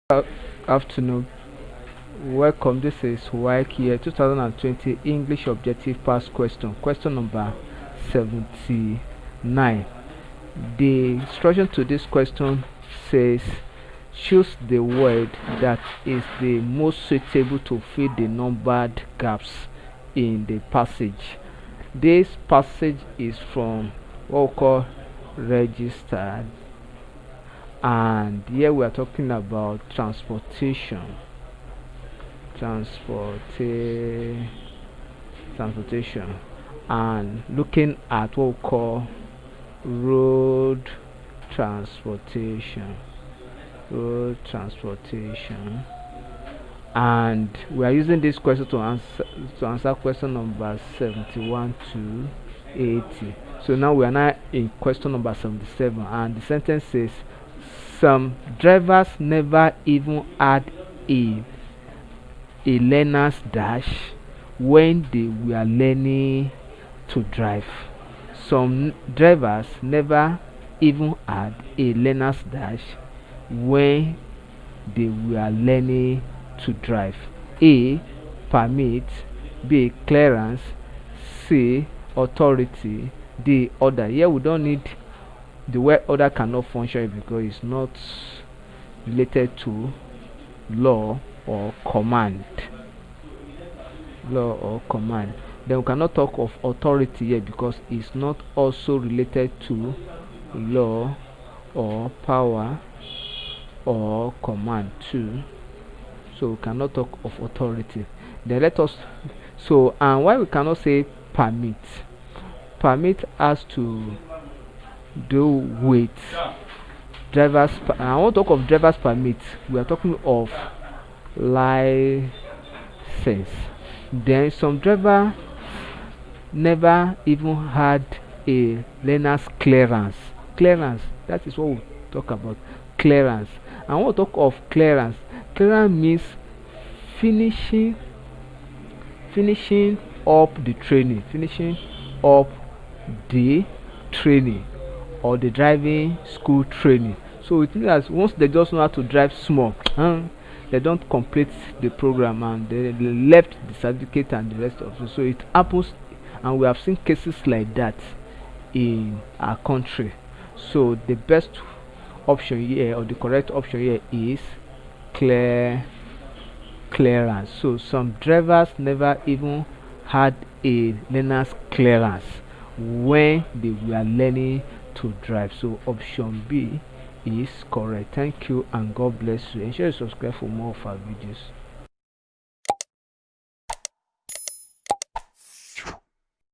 Uh, Afternoon. Welcome. This is Waec here, 2020 English Objective Past Question. Question number 79. The instruction to this question says choose the word that is the most suitable to fill the numbered gaps in the passage. This passage is from what we call registered, and here we are talking about transporta- transportation, and looking at what we call road transportation road transportation. And we are using this question to answer question number 71 to 80. So now we are now in question number 77, and the sentence says some drivers never even had a learner's dash when they were learning to drive. Some drivers never even had a learner's dash when they were learning to drive. A. Permit. B. Clearance. C. Authority. D. Order. Here we don't need the word order, cannot function because it's not related to law or command. Then we cannot talk of authority here because it's not also related to law or power or command too. So we cannot talk of authority. Then let us and why we cannot say permit? Permit has to do with drivers. I want to talk of drivers permit. We are talking of license. Then some driver never even had a learner's clearance. Clearance, that is what we talk about. Clearance. And when we talk of clearance, clearance means finishing finishing up the training, the training or the driving school training. So it means that once they just know how to drive small, they don't complete the program and they left the certificate and the rest of it. So it happens, and we have seen cases like that in our country. So the best option here, or the correct option here, is clearance. So some drivers never even had a learner's clearance when they were learning to drive. So option B is correct. Thank you and God bless you. Ensure you subscribe for more of our videos.